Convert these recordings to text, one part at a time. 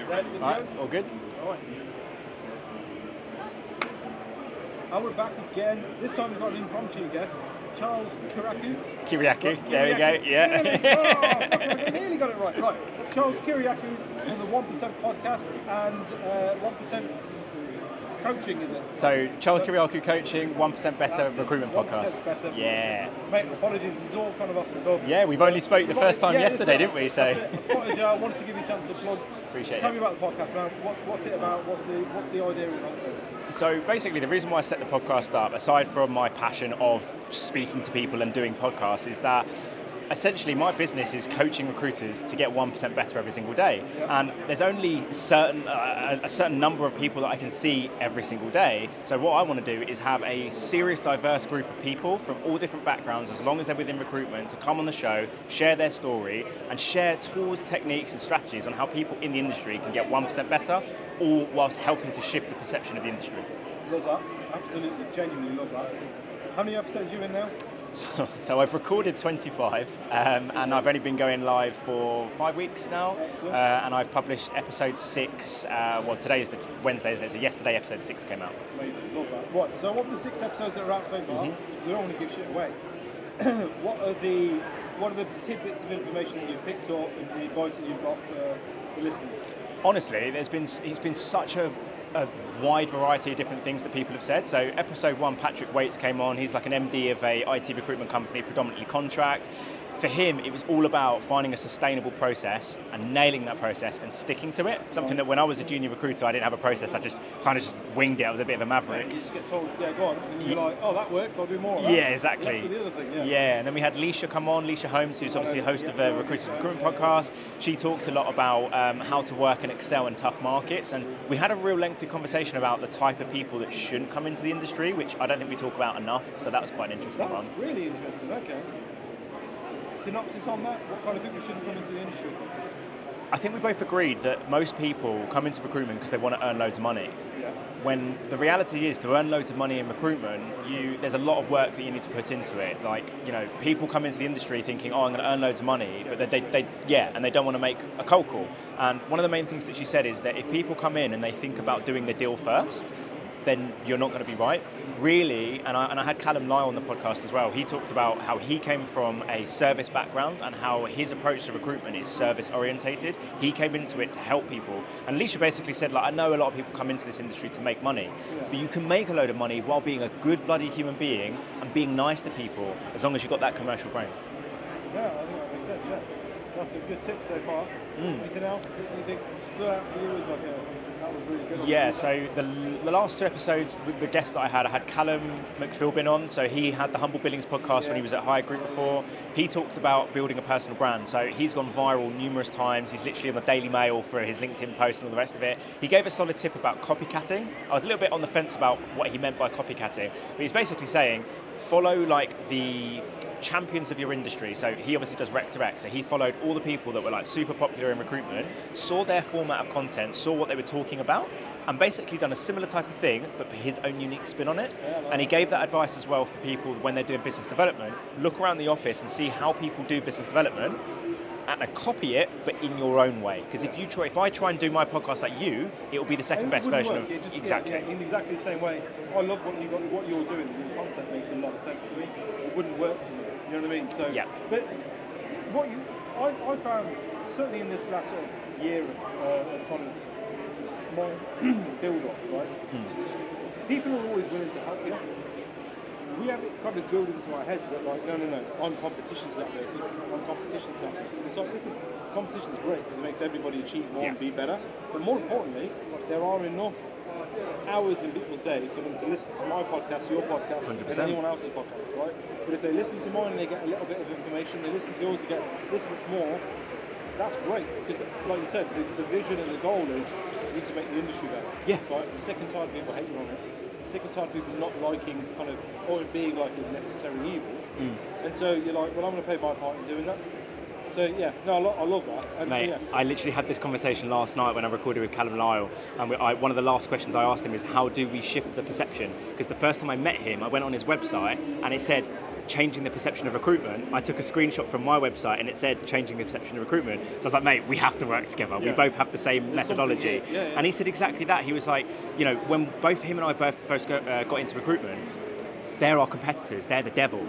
Yeah, good to Right, go? all good? Right. And we're back again. This time we've got an impromptu guest, Charles Kiriakou, there we go, yeah. I nearly got it right. Right. Charles Kiriakou on the 1% podcast and 1% coaching, is it? So, Charles Kiriakou Coaching, 1% Better That's it, Recruitment 1% Podcast. Better. Yeah. Mate, apologies, this is all kind of off the cuff. Yeah, we've only spoke the first time yesterday, didn't we? So. That's it. I spotted you. I wanted to give you a chance to plug. Appreciate Tell it. me about the podcast, man. What's it about? What's the idea and concept? So basically the reason why I set the podcast up, aside from my passion of speaking to people and doing podcasts, is that essentially my business is coaching recruiters to get 1% better every single day. Yeah. And there's only a certain number of people that I can see every single day. So what I want to do is have a serious, diverse group of people from all different backgrounds, as long as they're within recruitment, to come on the show, share their story, and share tools, techniques, and strategies on how people in the industry can get 1% better, all whilst helping to shift the perception of the industry. Love that. Absolutely, genuinely love that. How many episodes are you in now? So I've recorded 25, and I've only been going live for 5 weeks now, and I've published episode 6. Well, today is the Wednesday, isn't it? So yesterday, episode 6 came out. Amazing, love that. Right, so of the 6 episodes that are out so far, we don't want to give shit away. What are the tidbits of information that you've picked up and the advice that you've got for the listeners? Honestly, it's been such a wide variety of different things that people have said. So episode 1, Patrick Waits came on. He's like an MD of a IT recruitment company, predominantly contract. For him, it was all about finding a sustainable process and nailing that process and sticking to it. Something that when I was a junior recruiter, I didn't have a process. I just kind of just winged it. I was a bit of a maverick. Yeah, you just get told, yeah, go on, and you're like, oh, that works, I'll do more of that. Yeah, exactly. That's the other thing, yeah. Yeah, and then we had Leisha come on, Leisha Holmes, who's obviously the host of the Recruitment Podcast. She talked a lot about how to work and excel in tough markets, and we had a real lengthy conversation about the type of people that shouldn't come into the industry, which I don't think we talk about enough, so that was quite an interesting one. That's really interesting, okay. Synopsis on that? What kind of people shouldn't come into the industry? I think we both agreed that most people come into recruitment because they want to earn loads of money. Yeah. When the reality is, to earn loads of money in recruitment, there's a lot of work that you need to put into it. Like, people come into the industry thinking, oh, I'm going to earn loads of money, but and they don't want to make a cold call. And one of the main things that she said is that if people come in and they think about doing the deal first, then you're not going to be right. Really, and I had Callum Lyle on the podcast as well. He talked about how he came from a service background and how his approach to recruitment is service orientated. He came into it to help people. And Leisha basically said, I know a lot of people come into this industry to make money, but you can make a load of money while being a good bloody human being and being nice to people, as long as you've got that commercial brain. Yeah, I think that makes sense, yeah. That's a good tip so far. Anything else that you think stood out for you as like that was really good? Yeah, so the last 2 episodes, with the guests that I had Callum McPhilbin on. So he had the Humble Billings podcast when he was at High Group before. He talked about building a personal brand. So he's gone viral numerous times. He's literally on the Daily Mail for his LinkedIn post and all the rest of it. He gave a solid tip about copycatting. I was a little bit on the fence about what he meant by copycatting, but he's basically saying follow like the champions of your industry. So he obviously does rec to rec. So he followed all the people that were like super popular in recruitment, saw their format of content, saw what they were talking about, and basically done a similar type of thing, but put his own unique spin on it. And he gave that advice as well for people when they're doing business development. Look around the office and see how people do business development and copy it, but in your own way. Because if I try and do my podcast like you, it will be the second best version of exactly. Yeah, in exactly the same way. I love what you're doing. Your content makes a lot of sense to me. It wouldn't work for me. You know what I mean? So yeah. But what I found certainly in this last sort of year of kind of my build-up, right? People are always willing to help you. We have it kind of drilled into our heads that like, no, I'm competition to that person, I'm competition to that person. It's like, listen, competition's great because it makes everybody achieve more and be better. But more importantly, there are enough hours in people's day for them to listen to my podcast, your podcast, 100%. and anyone else's podcast, right? But if they listen to mine and they get a little bit of information, they listen to yours to get this much more, that's great. Because like you said, the vision and the goal is we need to make the industry better. Yeah. Right? I'm sick and tired of people hating on it. Sick and tired of people not liking kind of, or it being like a necessary evil. And so you're like, well, I'm going to play my part in doing that. So yeah, no, I love that. And, mate, yeah. I literally had this conversation last night when I recorded with Callum Lyle, and one of the last questions I asked him is, how do we shift the perception? Because the first time I met him, I went on his website and it said, changing the perception of recruitment, I took a screenshot from my website and it said changing the perception of recruitment. So I was like, mate, we have to work together. We both have the same methodology. And he said exactly that. He was like, when both him and I both first got into recruitment, they're our competitors, they're the devil.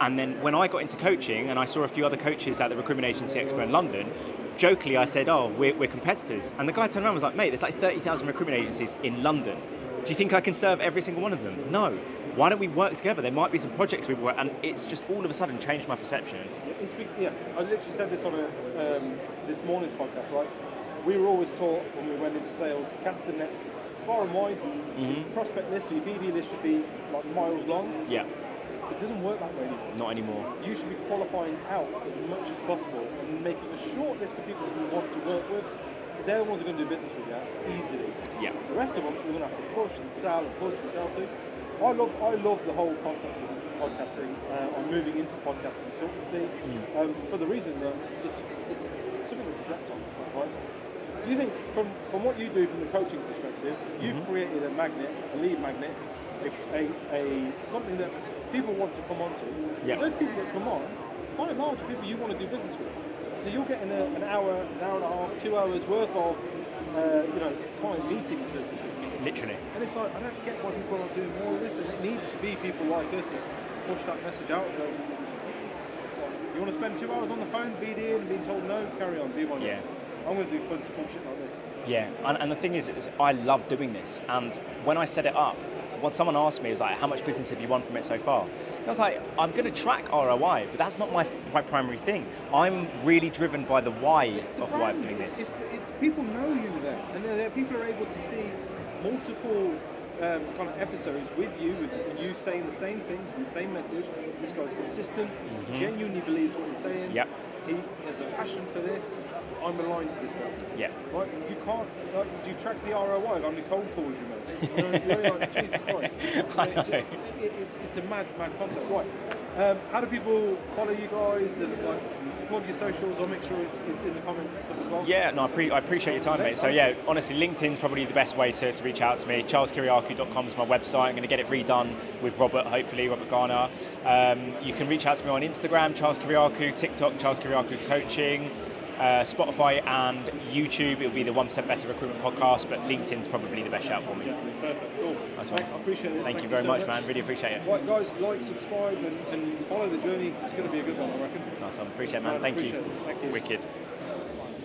And then when I got into coaching and I saw a few other coaches at the Recruitment Agency Expo in London, jokingly I said, we're competitors. And the guy turned around and was like, mate, there's like 30,000 recruitment agencies in London. Do you think I can serve every single one of them? No. Why don't we work together? There might be some projects we work, and it's just all of a sudden changed my perception. I literally said this on this morning's podcast, right? We were always taught when we went into sales, cast the net far and wide. Prospect list, your BD list should be like miles long. Yeah. It doesn't work that way anymore. Not anymore. You should be qualifying out as much as possible and making a short list of people who you want to work with, because they're the ones who are going to do business with you easily. Yeah. The rest of them, you're going to have to push and sell to. I love the whole concept of podcasting. I'm moving into podcast consultancy for the reason that it's something that's slept on, right? You think from what you do from the coaching perspective, you've created a magnet, a lead magnet, a something that people want to come onto. Yeah. Those people that come on, by and large, are people you want to do business with. So you're getting an hour and a half, 2 hours worth of client meetings, so to speak. Literally. And it's like, I don't get why people aren't doing more of this, and it needs to be people like us that push that message out. Go, you want to spend 2 hours on the phone, BD and being told no, carry on, be my guest. I'm going to do fun shit like this. Yeah, and the thing is I love doing this. And when I set it up, when someone asked me, it was like, how much business have you won from it so far? And I was like, I'm going to track ROI, but that's not my primary thing. I'm really driven by the why of why I'm doing this. It's people know you then, and people are able to see multiple kind of episodes with you saying the same things and the same message. This guy's consistent, genuinely believes what he's saying. Yep. He has a passion for this. I'm aligned to this person. Yeah. Right? You can't. Do you track the ROI of how many cold calls you make? You're like, Jesus Christ. It's a mad concept. Right. How do people follow you guys and plug your socials? I'll make sure it's in the comments and stuff as well. Yeah. No, I appreciate your time, mate. So yeah, honestly, LinkedIn's probably the best way to reach out to me. CharlesKiriakou.com is my website. I'm going to get it redone with Robert Garner. You can reach out to me on Instagram, Charles Kiriakou, TikTok, Charles Kiriakou Coaching. Spotify and YouTube, it'll be the 1% Better Recruitment Podcast, but LinkedIn's probably the best shout for me. Yeah, perfect, cool. Nice one. I appreciate this. Thank you very much, man. Really appreciate it. Right, guys, like, subscribe, and follow the journey. It's going to be a good one, I reckon. Nice one. Appreciate it, man. Thank you. This. Thank you. Wicked.